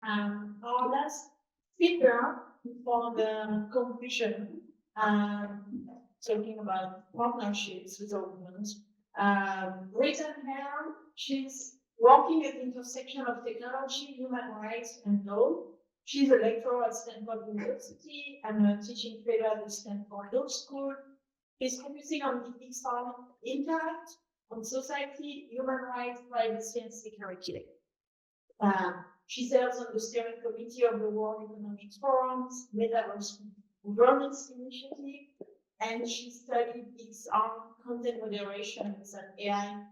Our last speaker for the conclusion, talking about partnerships with governments, Brittan Heller, she's working at the intersection of technology, human rights, and law. She's a lecturer at Stanford University and a teaching fellow at the Stanford Law School. She's focusing on the XR impact on society, human rights, privacy, and security. She serves on the steering committee of the World Economic Forum's Metaverse Governance Initiative, and she studied XR content moderation as an AI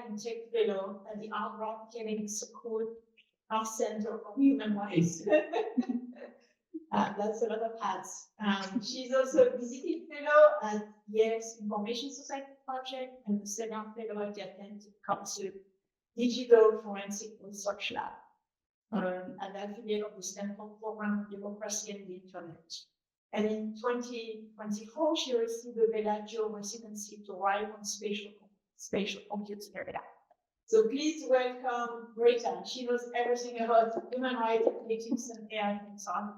in Tech fellow at the Harvard Kennedy School, our Center for Human Rights. That's a lot of hats. She's also a visiting fellow at Yale's Information Society Project and the senior fellow at the Atlantic Council Digital Forensic Research Lab, an affiliate of the Stanford Program on Democracy and the Internet. And in 2024, she received the Bellagio residency to write on spatial computing. So please welcome Brittan. She knows everything about human rights, ethics, and AI and so on.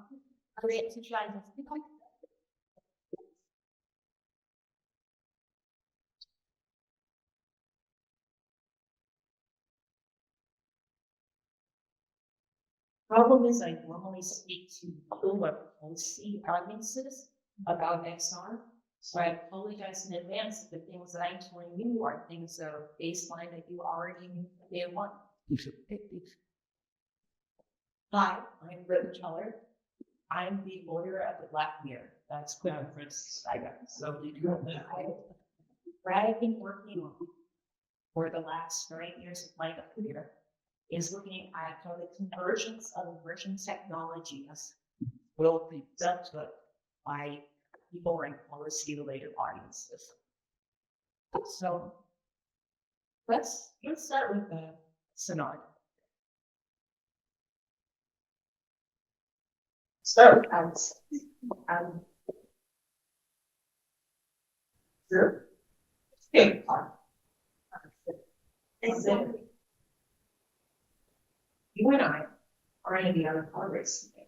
Problem is, I normally speak to people who have policy audiences about XR, so I apologize in advance if the things that I'm telling you are things that are baseline that you already knew from day one. Hi, I'm Brittan Heller. I'm the lawyer at the Black Mirror. That's Crown Prince Saga. So I've been working for the last 9 years of my career is looking at how the convergence of emerging technologies will be dealt with by people in policy-related audiences. So let's start with the synod. So sure. Okay. Exactly. You and I are going to be on a car race today.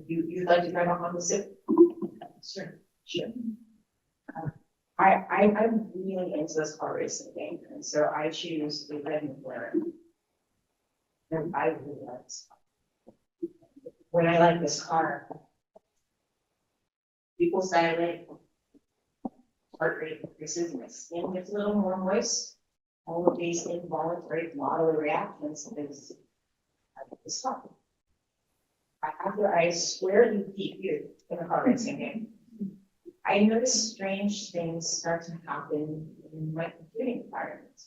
You'd like to drive on the zip? Sure. I'm really into this car racing game, and so I choose the red McLaren. And I realize when I like this car, people dilate, heart rate increases, my skin gets a little more moist. All of these involuntary bodily reactions is this fun. After I swear you beat you in a car racing game, I notice strange things start to happen in my computing environment.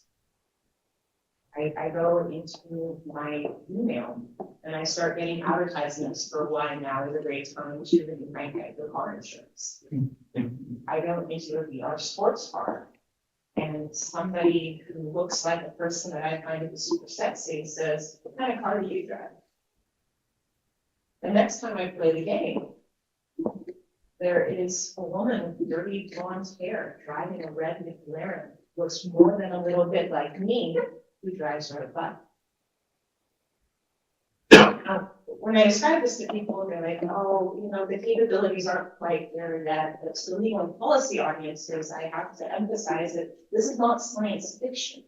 I go into my email and I start getting advertisements for why now is a great time to rank out your car insurance. I go into a VR sports car and somebody who looks like a person that I find to be super sexy says, what kind of car do you drive? The next time I play the game, there is a woman with dirty blonde hair driving a red McLaren, looks more than a little bit like me, who drives right by. When I describe this to people, they're like, oh, the capabilities aren't quite there yet. But to legal and policy audiences, I have to emphasize that this is not science fiction.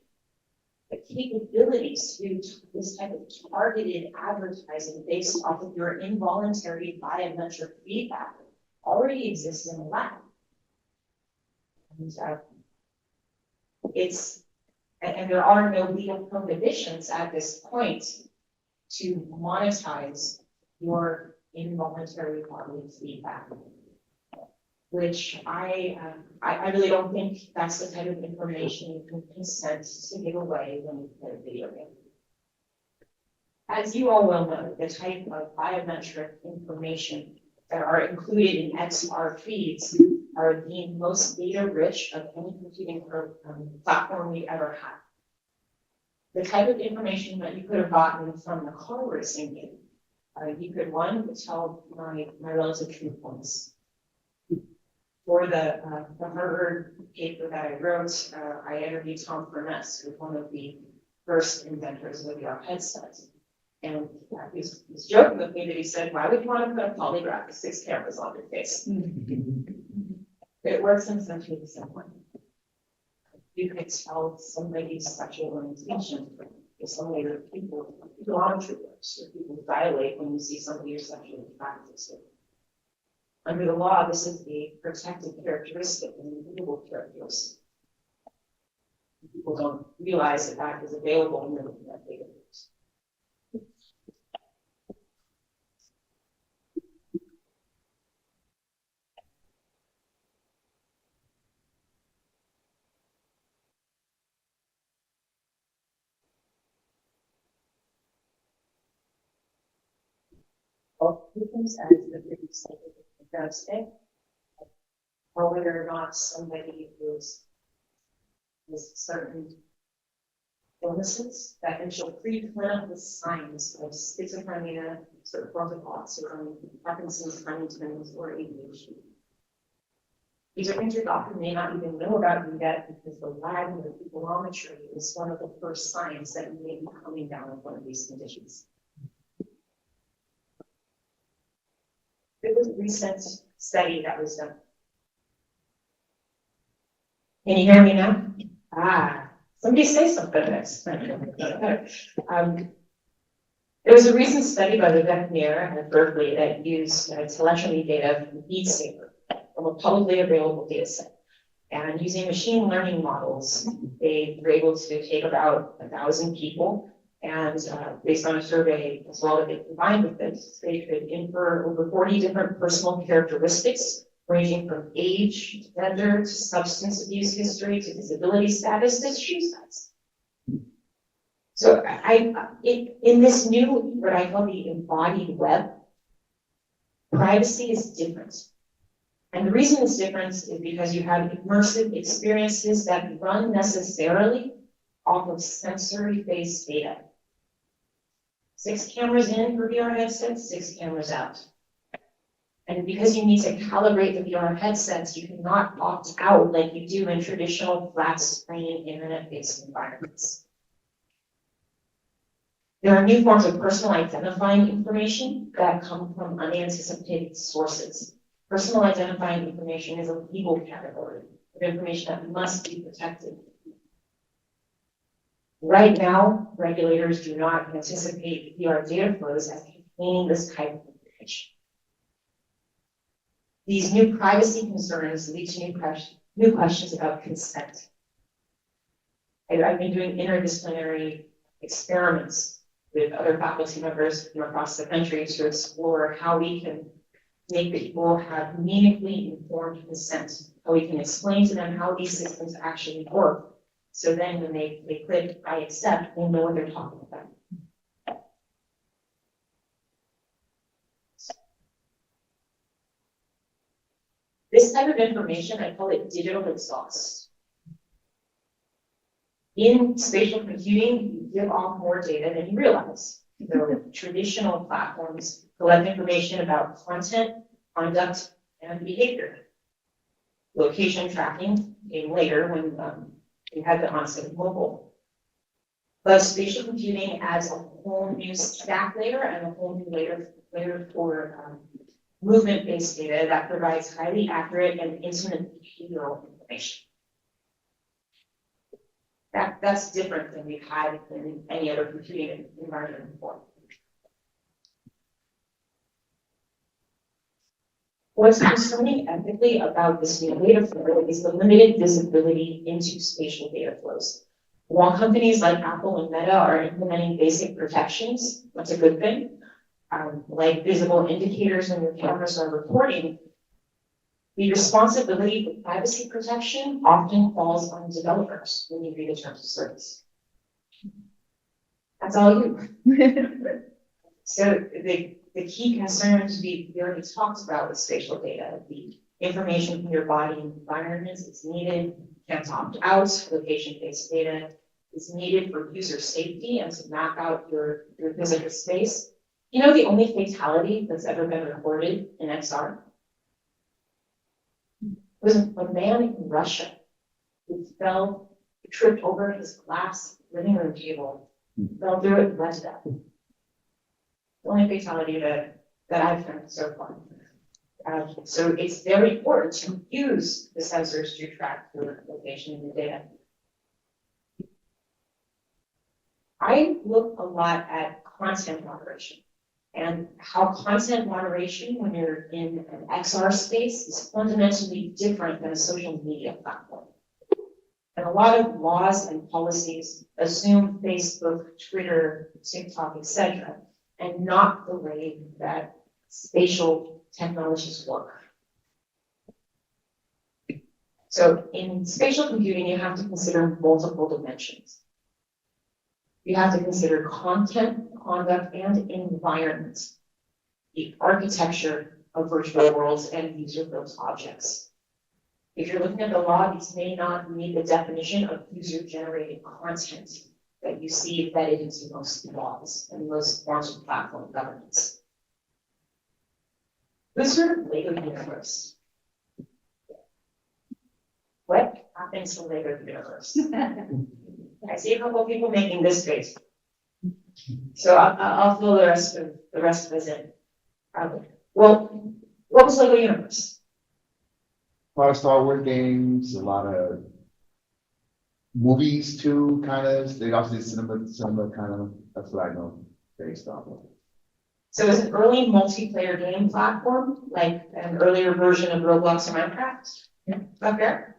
The capabilities to do this type of targeted advertising based off of your involuntary biometric feedback already exists in the lab. And there are no legal prohibitions at this point to monetize your involuntary bodily feedback, which I really don't think that's the type of information you can consent to give away when you play a video game. As you all well know, the type of biometric information that are included in XR feeds are the most data-rich of any computing platform we ever had. The type of information that you could have gotten from the car racing game, you could tell my relative truthfulness. For the Harvard paper that I wrote, I interviewed Tom Furness, who's one of the first inventors of the VR headset. And he was joking with me that he said, why would you want to put a polygraph with 6 cameras on your face? It works in essentially the same way. You can tell somebody's sexual orientation if somebody or people geometry works, or people violate when you see somebody you're sexually attracted to. Under the law, this is a protected characteristic, an immutable characteristic. People don't realize that that is available in the Internet database. Algorithms as the biggest today, or whether or not somebody is certain illnesses that can show preclinical signs of schizophrenia, certain forms of autism, Parkinson's, Huntington's, or ADHD. These are things your doctor may not even know about you yet because the lag in the pupillometry is one of the first signs that you may be coming down with one of these conditions. There was a recent study that was done. Can you hear me now? Somebody say something next. There was a recent study by the veterinarian at Berkeley that used telemetry data from BeatSaber, from a publicly available data set. And using machine learning models, they were able to take about 1,000 people and based on a survey as well that they combined with this, they could infer over 40 different personal characteristics ranging from age, gender, to substance abuse history, to disability status, to shoe size. So in this new, what I call the embodied web, privacy is different. And the reason it's different is because you have immersive experiences that run necessarily off of sensory-based data. 6 cameras in for VR headsets, 6 cameras out. And because you need to calibrate the VR headsets, you cannot opt out like you do in traditional flat screen internet-based environments. There are new forms of personal identifying information that come from unanticipated sources. Personal identifying information is a legal category of information that must be protected. Right now, regulators do not anticipate VR data flows as containing this type of information. These new privacy concerns lead to new questions about consent. I've been doing interdisciplinary experiments with other faculty members from across the country to explore how we can make people have meaningfully informed consent, how we can explain to them how these systems actually work. So then when they click I accept, they know what they're talking about. This type of information, I call it digital exhaust. In spatial computing, you give off more data than you realize. So traditional platforms collect information about content, conduct, and behavior. Location tracking came later when we had the onset of mobile. But spatial computing adds a whole new stack layer and a whole new layer for movement-based data that provides highly accurate and intimate behavioral information. That's different than we've had in any other computing environment before. What's concerning ethically about this new data flow is the limited visibility into spatial data flows. While companies like Apple and Meta are implementing basic protections, that's a good thing, like visible indicators when your cameras are recording, the responsibility for privacy protection often falls on developers when you read the terms of service. That's all you. So the key concerns we already talked about with spatial data, the information from your body and environment is needed, you can't opt out, location-based data is needed for user safety and to map out your physical space. You know the only fatality that's ever been recorded in XR was a man in Russia who tripped over his glass living room table, fell through it and left that. The only fatality that I've found so far. So it's very important to use the sensors to track your location in the data. I look a lot at content moderation and how content moderation, when you're in an XR space, is fundamentally different than a social media platform. And a lot of laws and policies assume Facebook, Twitter, TikTok, etc., and not the way that spatial technologies work. So in spatial computing, you have to consider multiple dimensions. You have to consider content, conduct, and environment, the architecture of virtual worlds and user-built objects. If you're looking at the law, these may not meet the definition of user-generated content that you see embedded into most laws and most forms of platform governance. Who's heard of Lego Universe? What happens to Lego Universe? I see a couple of people making this face. So I'll fill the rest of us in. Well, what was Lego Universe? A lot of Star Wars games, a lot of movies too, kind of. They also did cinema kind of. That's what I know based off of. So it was an early multiplayer game platform, like an earlier version of Roblox or Minecraft. Up there.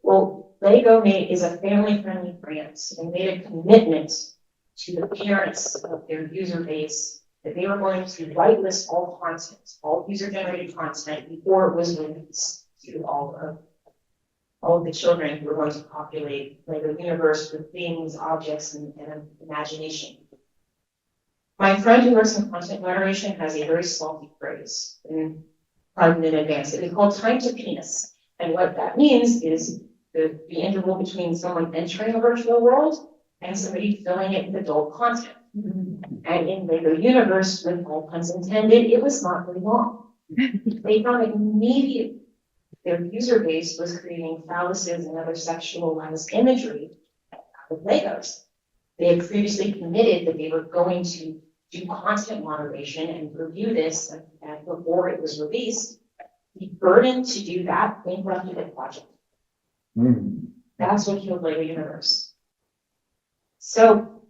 Well, Lego is a family-friendly brand. They made a commitment to the parents of their user base that they were going to whitelist all content, all user-generated content, before it was released to all of the children who were going to populate Lego Universe with things, objects, and imagination. My friend who works in content moderation has a very salty phrase, and pardon in advance. It's called time to penis. And what that means is the interval between someone entering a virtual world and somebody filling it with adult content. And in Lego Universe, with all puns intended, it was not very long. They found immediately their user base was creating phalluses and other sexualized imagery out of Legos. They had previously committed that they were going to do content moderation and review this and before it was released. The burden to do that bankrupted the project. That's what killed Lego Universe. So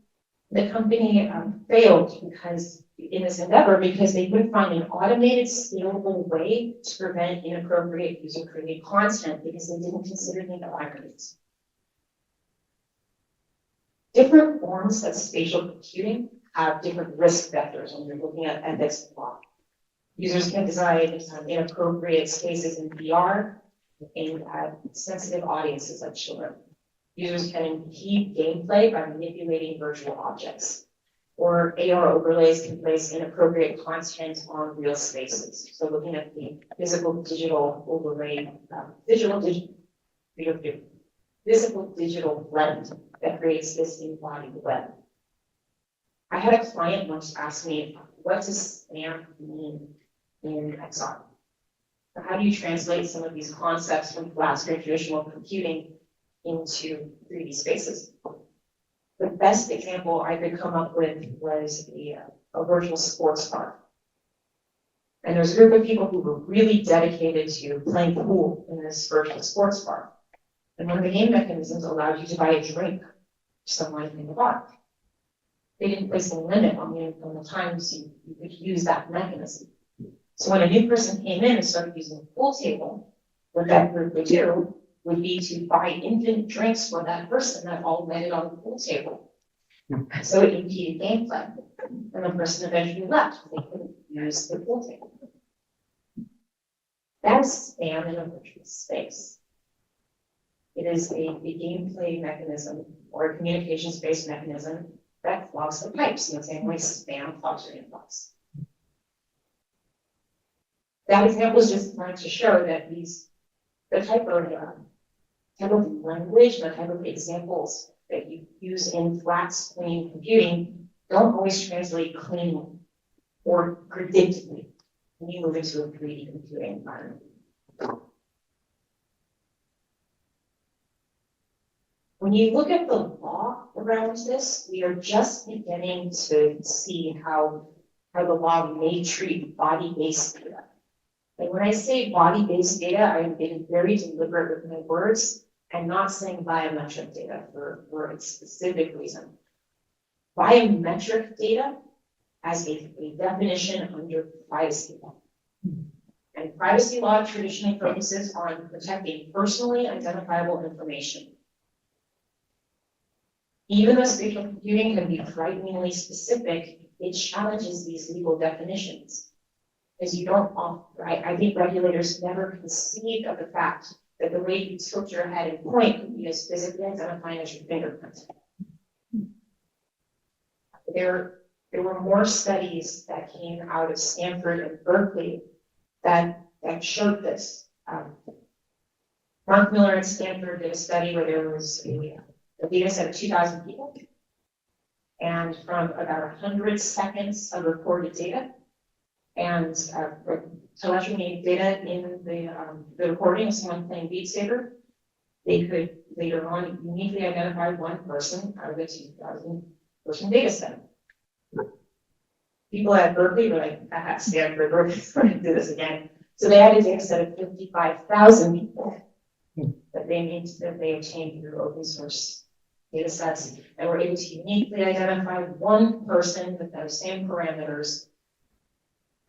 the company failed because in this endeavor because they couldn't find an automated, scalable way to prevent inappropriate user-created content because they didn't consider the environment. Different forms of spatial computing have different risk vectors when you're looking at ethics and law. Users can design inappropriate spaces in VR aimed at sensitive audiences like children. Users can impede gameplay by manipulating virtual objects. Or AR overlays can place inappropriate content on real spaces. So looking at the physical digital overlay, physical digital blend that creates this embodied web. I had a client once ask me, what does spam mean in XR? How do you translate some of these concepts from classical traditional computing into 3D spaces? The best example I could come up with was a virtual sports car. And there's a group of people who were really dedicated to playing pool in this virtual sports bar. And one of the game mechanisms allowed you to buy a drink to someone in the bar. They didn't place a limit on the times you could use that mechanism. So when a new person came in and started using the pool table, what that group would do would be to buy infinite drinks for that person that all landed on the pool table. So it impeded gameplay. And the person eventually left. They couldn't use the pool table. That's spam in a virtual space. It is a gameplay mechanism or a communications-based mechanism that clogs the pipes in the same way spam clogs your inbox. That example is just trying to show that the type of language, the type of examples that you use in flat screen computing don't always translate cleanly or predictably when you move into a 3D computing environment. When you look at the law around this, we are just beginning to see how the law may treat body-based data. And when I say body-based data, I'm being very deliberate with my words and not saying biometric data for a specific reason. Biometric data has a definition under privacy law. And privacy law traditionally focuses on protecting personally identifiable information. Even though spatial computing can be frighteningly specific, it challenges these legal definitions. Because you don't, I think regulators never conceived of the fact that the way you tilt your head and point could be as physically identifying as your fingerprint. There were more studies that came out of Stanford and Berkeley that showed this. Mark Miller at Stanford did a study where there was a data set of 2,000 people. And from about 100 seconds of recorded data and telemetry data in the recording of someone playing Beat Saber, they could later on uniquely identify one person out of the 2,000 person data set. People at Berkeley were like, at Stanford, we're going to do this again. So they had a data set of 55,000 people that they obtained through open source data sets and were able to uniquely identify one person with those same parameters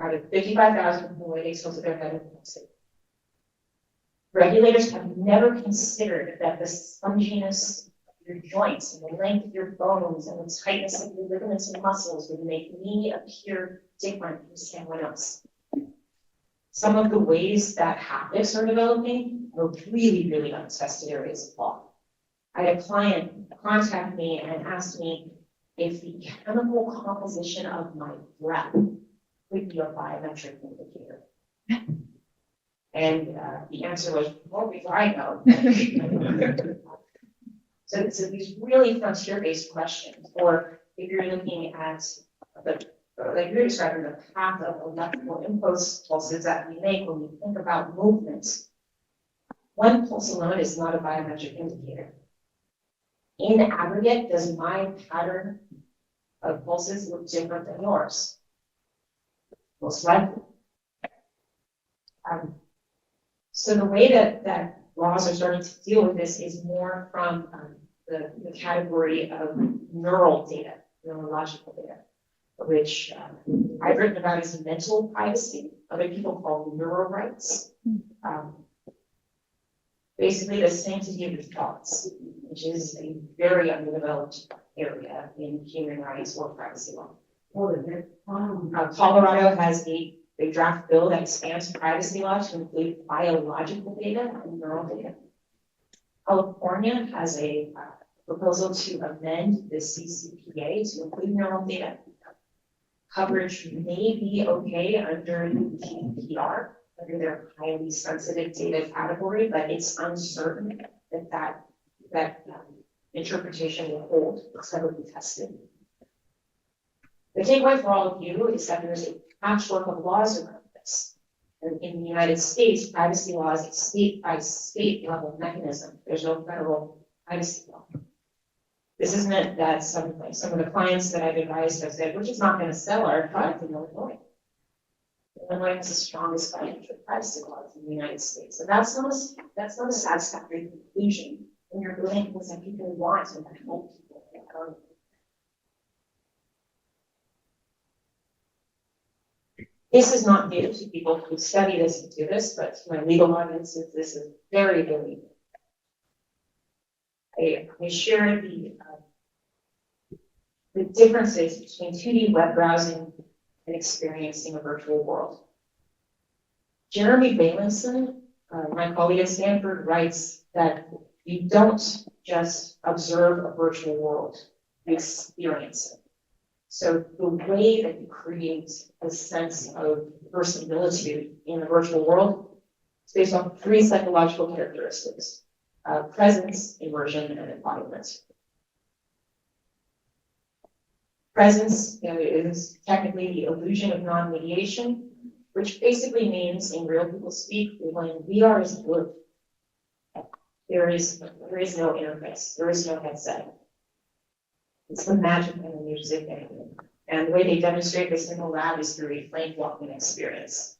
out of 55,000 from the way they tilted their head and pulsed. Regulators have never considered that the sponginess of your joints and the length of your bones and the tightness of your ligaments and muscles would make me appear different from someone else. Some of the ways that haptics are developing are really, really untested areas of law. I had a client contact me and ask me if the chemical composition of my breath would be a biometric indicator. And the answer was, well, I know. So these really frontier-based questions, or if you're looking at like you're describing the path of electrical impulses that we make when we think about movements. One pulse alone is not a biometric indicator. In aggregate, does my pattern of pulses look different than yours? Most likely. So the way that laws are starting to deal with this is more from the category of neural data, neurological data, which I've written about as mental privacy. Other people call neural rights. Basically, the sanctity of your thoughts, which is a very underdeveloped area in human rights or privacy law. Colorado has a draft bill that expands privacy law to include biological data and neural data. California has a proposal to amend the CCPA to include neural data. Coverage may be okay under the GDPR, under their highly sensitive data category, but it's uncertain that interpretation will hold. It's never been tested. The takeaway for all of you is that there's a patchwork of laws around this. And in the United States, privacy law is a state-by-state level mechanism. There's no federal privacy law. This isn't it that some of the clients that I've advised have said, we're just not going to sell our product in Illinois. Illinois has the strongest financial privacy laws in the United States. So that's not a satisfactory conclusion when you're doing things that people want and that help people. This is not new to people who study this and do this, but to my legal audiences, this is very, very new. I share the differences between 2D web browsing and experiencing a virtual world. Jeremy Bailenson, my colleague at Stanford, writes that you don't just observe a virtual world, you experience it. So the way that you create a sense of verisimilitude in the virtual world is based on 3 psychological characteristics: presence, immersion, and embodiment. Presence is technically the illusion of non-mediation, which basically means, in real people speak, when we are as good. there is no interface, there is no headset. It's the magic and the music and the way they demonstrate this in the lab is through a flame walking experience.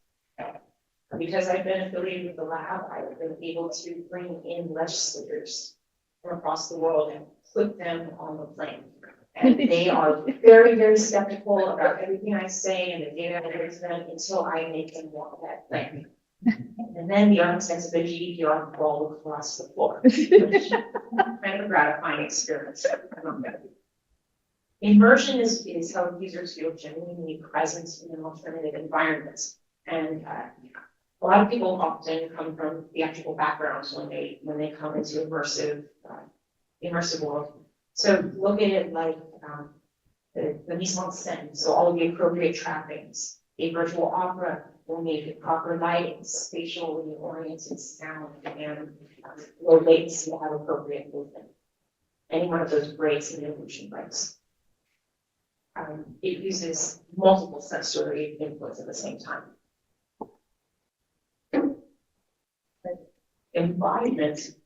Because I've been affiliated with the lab, I've been able to bring in legislators from across the world and put them on the plane. And they are very, very skeptical about everything I say and the data I bring to them until I make them walk that plane. And then the architects of the GDPR roll across the floor. Kind of a gratifying experience. Immersion is how users feel genuinely present in an alternative environment. And a lot of people often come from theatrical backgrounds when they come into immersive world. So look at it like the mise en scène, so all of the appropriate trappings. A virtual opera will need proper lighting, spatially oriented sound, and low latency to have appropriate movement. Any one of those breaks in the illusion breaks. It uses multiple sensory inputs at the same time. Embodiment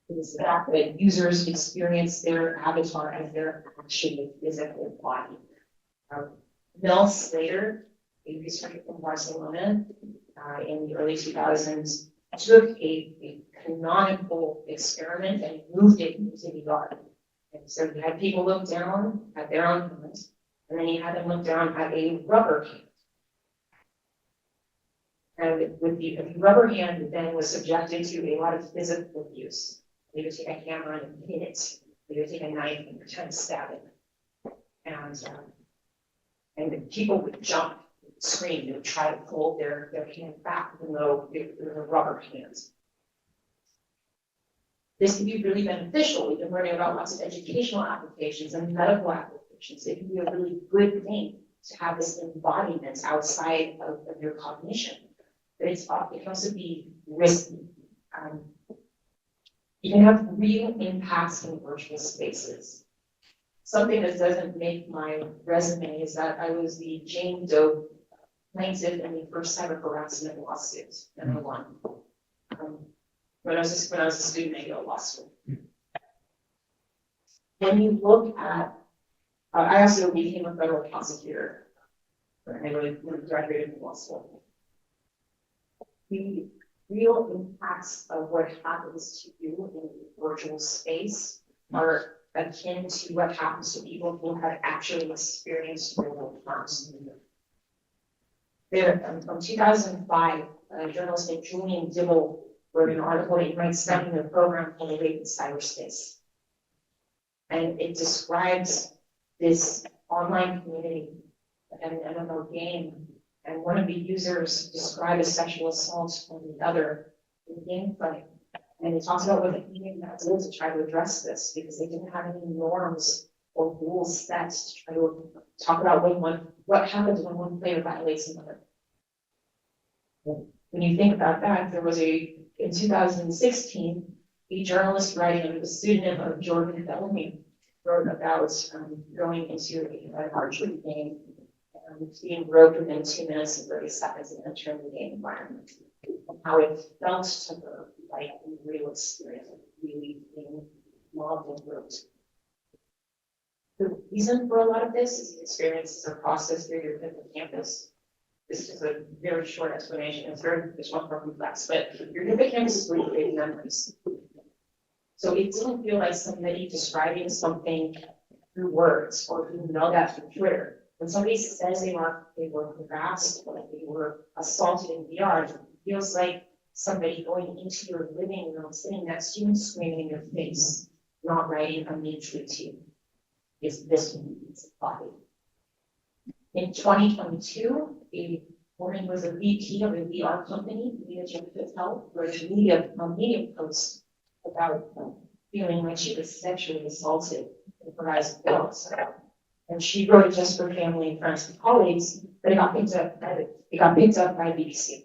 is that users experience their avatar as their actual physical body. Mel Slater, a researcher from Barcelona in the early 2000s, took a canonical experiment and moved it into the yard. And so he had people look down at their own hands, and then he had them look down at a rubber hand. And with the rubber hand then was subjected to a lot of physical abuse. They would take a hammer and hit it. They would take a knife and pretend to stab it. And the people would jump, scream, they would try to pull their hand back, even though they were rubber hands. This can be really beneficial. We've been learning about lots of educational applications and medical applications. It can be a really good thing to have this embodiment outside of your cognition. But it can also be risky. You can have real impacts in virtual spaces. Something that doesn't make my resume is that I was the Jane Doe plaintiff in the first cyber harassment lawsuit, and I won. When I was a student at Yale Law School. When you look at, I also became a federal prosecutor when I graduated from law school. The real impacts of what happens to you in a virtual space are akin to what happens to people who have actually experienced real harms. From 2005, a journalist named Julian Dibble wrote an article that you might study in a program called Awakened Cyberspace. And it describes this online community and an MMO game. And one of the users described a sexual assault on the other in gameplay. And it talks about what the community had to do to try to address this because they didn't have any norms or rules set to try to talk about what happens when one player violates another. When you think about that, there was in 2016, a journalist writing under the pseudonym of Jordan Bellamy wrote about going into an archery game and being broken within 2 minutes and 30 seconds and entering the game environment. And how it felt to her like a real experience of really being mobbed and groped. The reason for a lot of this is the experiences are processed through your hippocampus. This is a very short explanation. It's much more complex, but your hippocampus is where you create memories. So it didn't feel like somebody describing something through words or who know that through Twitter. When somebody says they were harassed or they were assaulted in VR, it feels like somebody going into your living room, sitting next to you and screaming in your face, not writing a mean tweet to you. It's this one's body. In 2022, a woman was a VP of a VR company, Media Health, wrote a media post about feeling like she was sexually assaulted in her eyes of girls. And she wrote it just for family and friends and colleagues, but it got picked up by BBC.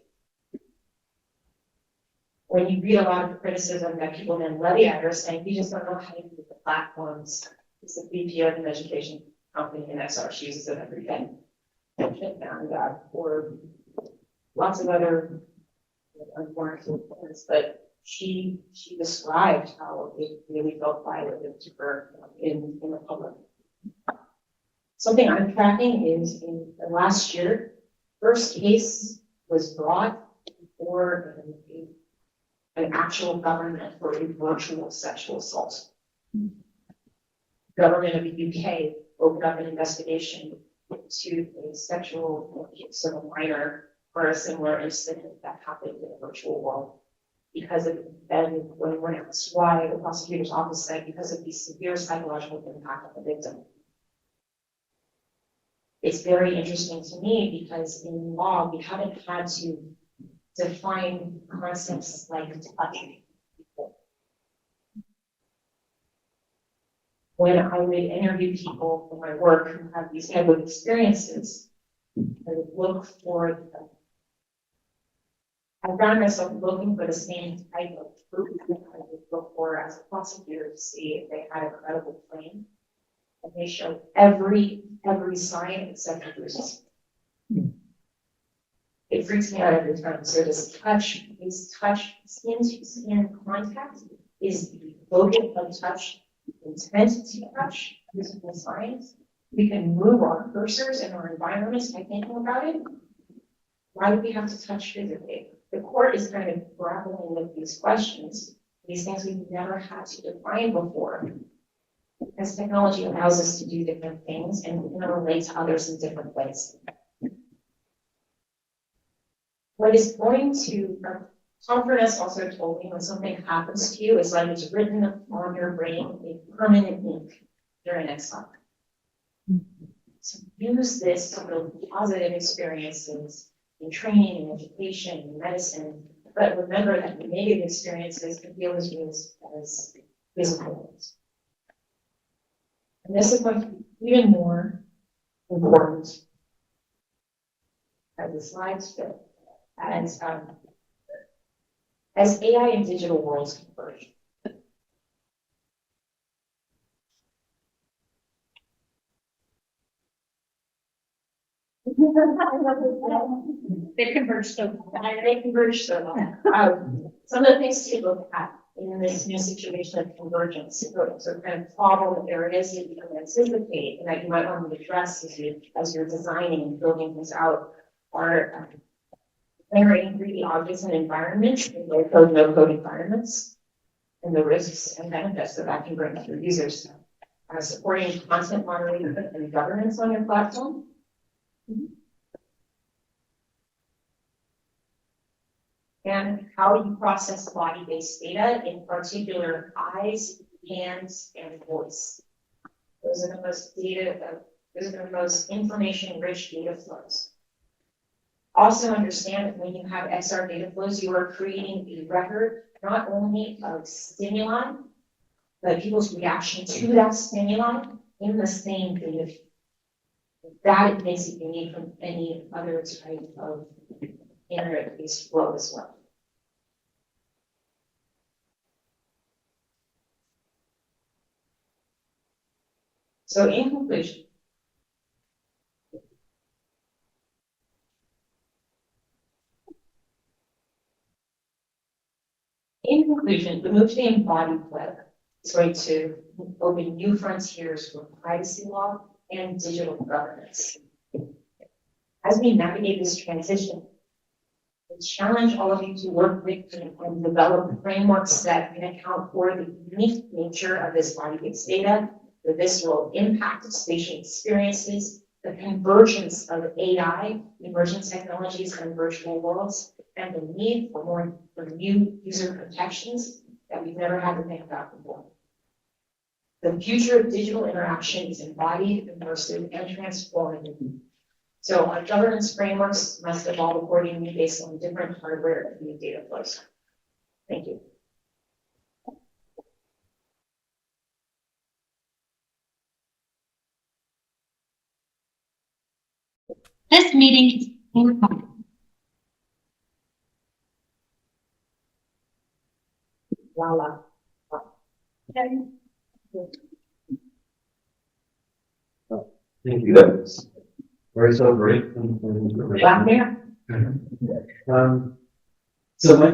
When you read a lot of the criticism that people then levy at her saying, you just don't know how to use the platforms. It's a VP of an education company in XR, she uses it every day. And or lots of other unwarranted things, but she described how it really felt violative to her in the public. Something I'm tracking is in the last year, first case was brought before an actual government for a virtual sexual assault. Government of the UK opened up an investigation to a sexual abuse of a minor for a similar incident that happened in the virtual world. Because of then when asked why, the prosecutor's office said because of the severe psychological impact on the victim. It's very interesting to me because in law we haven't had to define concepts like touching people. When I would interview people for my work who have these type of experiences, I would look for I found myself looking for the same type of proof that I would look for as a prosecutor to see if they had a credible claim. And they showed every sign except for bruises. It freaks me out every time. So this touch, skin to skin contact is the focus of touch, intent to touch, physical signs. We can move our cursors in our environments by thinking about it. Why do we have to touch physically? The court is kind of grappling with these questions, these things we've never had to define before. As technology allows us to do different things and relate to others in different ways. What is going to, Tom Furness also told me when something happens to you, it's like it's written on your brain in permanent ink during next time. So use this to build positive experiences in training, in education, in medicine, but remember that the negative experiences can feel as real as physical ones. And this is going to be even more important as the slides fit, as AI and digital worlds converge. They converge so well. They converge so well. Some of the things to look at in this new situation of convergence, so kind of problem areas that you can anticipate and that you might want to address as you're designing and building things out are generating 3D objects and environments in low code, no code environments, and the risks and benefits that can bring to your users. Supporting content moderation and governance on your platform. And how you process body-based data, in particular eyes, hands, and voice. Those are the most information-rich data flows. Also understand that when you have XR data flows, you are creating a record not only of stimuli, but people's reaction to that stimuli in the same data feed. That makes it unique from any other type of internet-based flow as well. So in conclusion, the move to the embodied web is going to open new frontiers for privacy law and digital governance. As we navigate this transition, I challenge all of you to work with and develop frameworks that can account for the unique nature of this body-based data, the visceral impact of spatial experiences, the convergence of AI, emerging technologies, and virtual worlds, and the need for new user protections that we've never had to think about before. The future of digital interaction is embodied, immersive, and transformative. So our governance frameworks must evolve accordingly based on different hardware and data flows. Thank you. This meeting is being recorded. Voila. Thank you. That was very so great. Back there. So my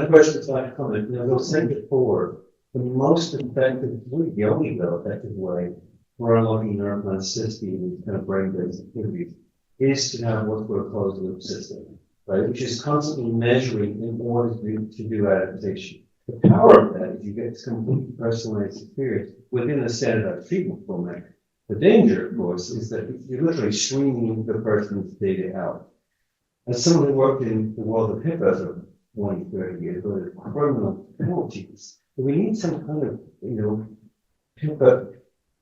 question is my comment, as I was saying before, the most effective, really the only real effective way for unlocking neuroplasticity and kind of brain-based activities is to have what's called a closed loop system, right? Which is constantly measuring in order to do adaptation. The power of that is you get this completely personalized experience within a standardized treatment format. The danger, of course, is that you're literally streaming the person's data out. As someone who worked in the world of HIPAA for 20, 30 years, or criminal penalties, we need some kind of, HIPAA,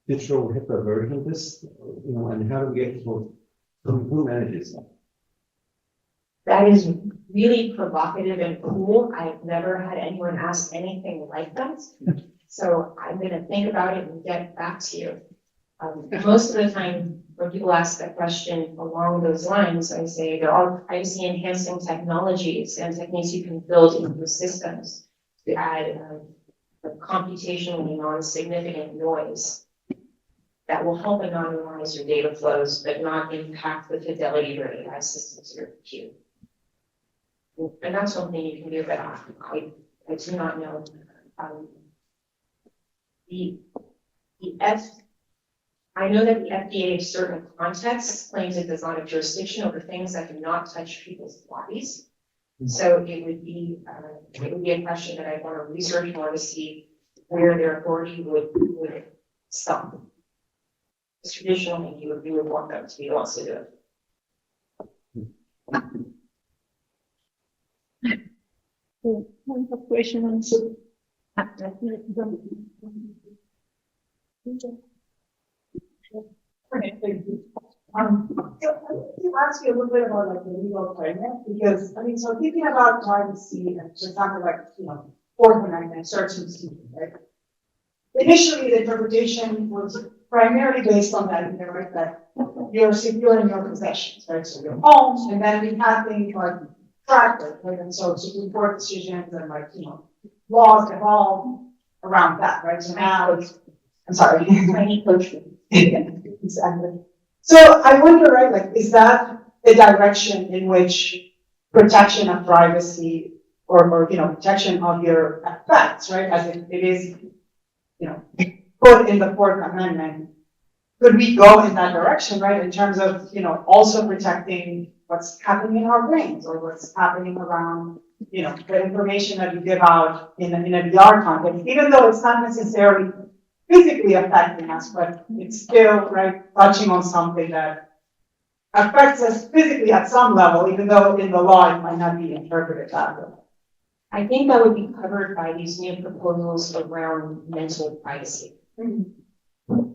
digital HIPAA version of this, and how do we get people, who manages that? That is really provocative and cool. I've never had anyone ask anything like that. So I'm going to think about it and get back to you. Most of the time, when people ask that question along those lines, I say there are privacy enhancing technologies and techniques you can build into systems to add computationally non-significant noise that will help anonymize your data flows, but not impact the fidelity of your AI systems or compute. And that's something you can do, but I do not know. I know that the FDA in certain contexts claims it does not have jurisdiction over things that do not touch people's bodies. So it would be a question that I want to research more to see where their authority would stop. Traditionally, you would want them to be the ones to do it. One question answered. Okay, thank you. To ask you a little bit about like the legal framework, because I mean, so thinking about privacy and for example, like Fourth Amendment search and seizure, right? Initially, the interpretation was primarily based on that, right? That you're secure in your possessions, right? So your homes, and then we had things like tracker, right? And so Supreme Court decisions and laws evolved around that, right? So now it's, I'm sorry, Tiny coaching. Exactly. So I wonder, right, like, is that a direction in which protection of privacy or protection of your effects, right, as it is, put in the Fourth Amendment, could we go in that direction, right, in terms of, also protecting what's happening in our brains or what's happening around, the information that we give out in a VR context, even though it's not necessarily physically affecting us, but it's still, right, touching on something that affects us physically at some level, even though in the law it might not be interpreted that way. I think that would be covered by these new proposals around mental privacy. Mm-hmm.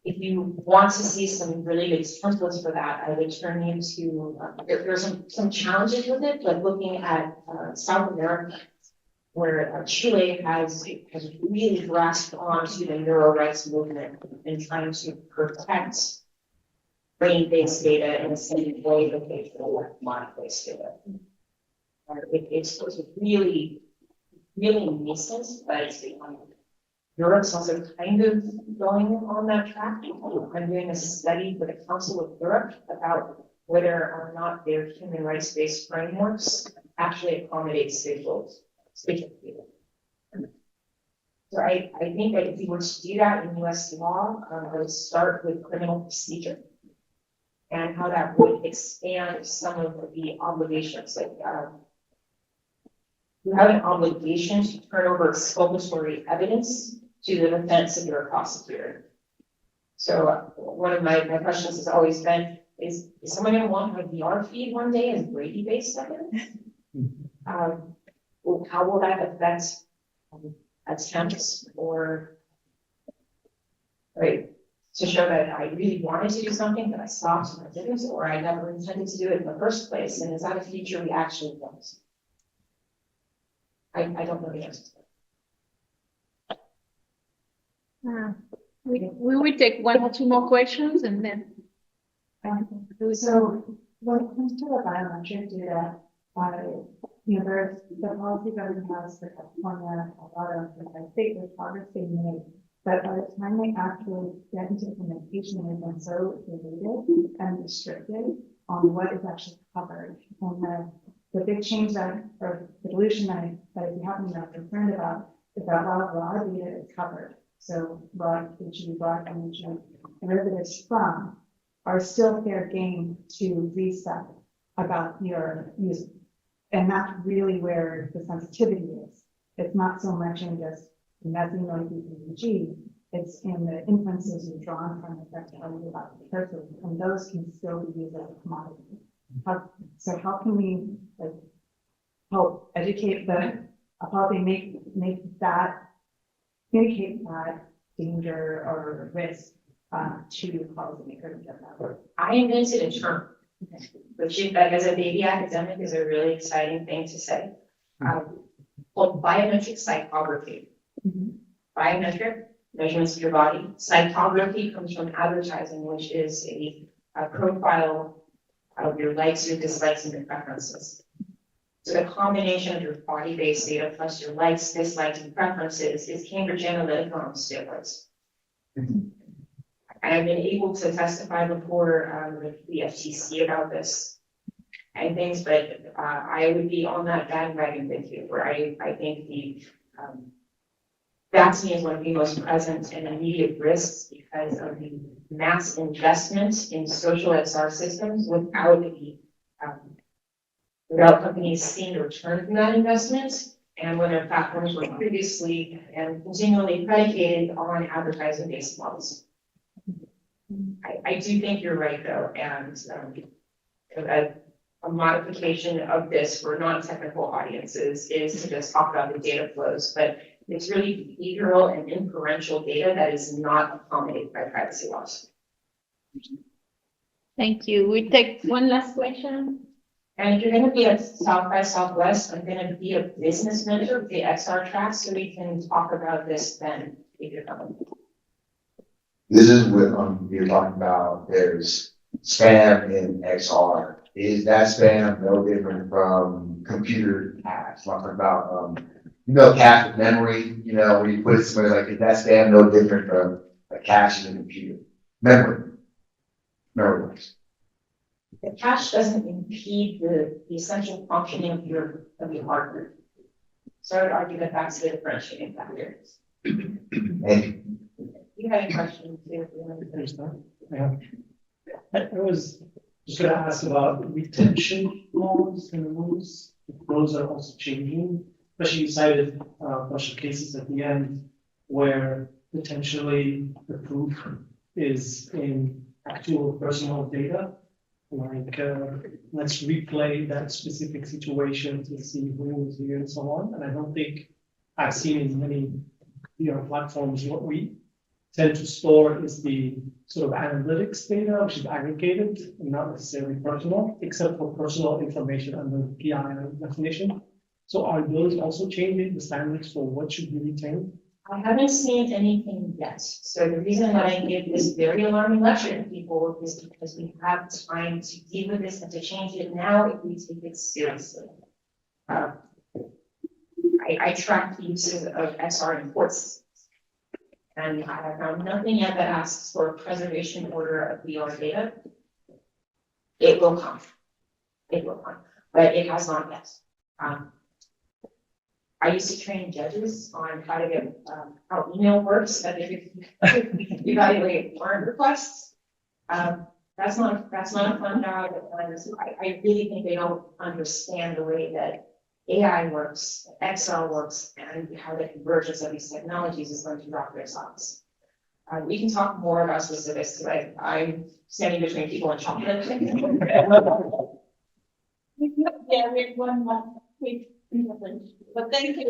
If you want to see some really good templates for that, I would turn you to, there's some challenges with it, but looking at South America, where Chile has really grasped onto the neuro rights movement and trying to protect brain-based data in the same way that they do mind-based data. It's really, really nascent, but Europe's also kind of going on that track. I'm doing a study for the Council of Europe about whether or not their human rights-based frameworks actually accommodate spatial people. So I think that if we were to do that in US law, I would start with criminal procedure and how that would expand some of the obligations. Like you have an obligation to turn over exculpatory evidence to the defense of your prosecutor. So one of my questions has always been, is someone going to want my VR feed one day as Brady-based evidence? How will that affect attempts or, right, to show that I really wanted to do something, but I stopped and I didn't, or I never intended to do it in the first place, and is that a feature we actually want? I don't know the answer to that. We will take one or two more questions and then. So when it comes to the biometric data, there's the policy that we have for California, Colorado, and state, there's progress being made. But by the time they actually get into implementation, they've been so related and restricted on what is actually covered. And the big change that, or evolution that is happening that I'm concerned about is that a lot of raw data is covered. So raw HG, raw energy, derivatives from are still fair game to reset about your user. And that's really where the sensitivity is. It's not so much in just measuring EEG, it's in the inferences you've drawn from it that tell you about the person, and those can still be used as a commodity. So how can we like help educate how they make that communicate that danger or risk to policymakers and get that work? I invented a term, which as a baby academic is a really exciting thing to say, called biometric psychography. Biometric, measurements of your body. Psychography comes from advertising, which is a profile of your likes, your dislikes, and your preferences. So the combination of your body-based data plus your likes, dislikes, and preferences is Cambridge Analytica on steroids. I've been able to testify before with the FTC about this and things, but I would be on that bandwagon with you, where I think the vaccine is one of the most present and immediate risks because of the mass investment in social XR systems without companies seeing the return from that investment, and when their platforms were previously and continually predicated on advertising-based models. I do think you're right, though, and a modification of this for non-technical audiences is to just talk about the data flows, but it's really behavioral and inferential data that is not accommodated by privacy laws. Thank you. We take one last question. And if you're going to be at South by Southwest, I'm going to be a business mentor with the XR track, so we can talk about this then if you're coming. This is what you're talking about. There's spam in XR. Is that spam no different from computer hacks? I'm talking about, cache of memory, when you put it somewhere, like, is that spam no different from a cache in a computer? Memory wise. The cache doesn't impede the essential functioning of your hardware. So I would argue that that's the differentiating factor. Thank you. You had a question too. Yeah. I was just going to ask about retention laws and rules. Those are also changing, especially you cited a bunch of cases at the end where potentially the proof is in actual personal data. Like, let's replay that specific situation to see who was here and so on. And I don't think I've seen in many platforms what we tend to store is the sort of analytics data, which is aggregated and not necessarily personal, except for personal information under the PI definition. So are those also changing the standards for what should be retained? I haven't seen anything yet. So the reason that I give this very alarming lecture to people is because we have time to deal with this and to change it now if we take it seriously. I track the uses of XR in courts. And I have found nothing yet that asks for a preservation order of VR data. It will come. It will come. But it has not yet. I used to train judges on how to get how email works, that they could evaluate warrant requests. That's not a fun job. I really think they don't understand the way that AI works, Excel works, and how the convergence of these technologies is going to drop their socks. We can talk more about specifics because I'm standing between people and chocolate. Yeah, we have one more quick intervention. But thank you.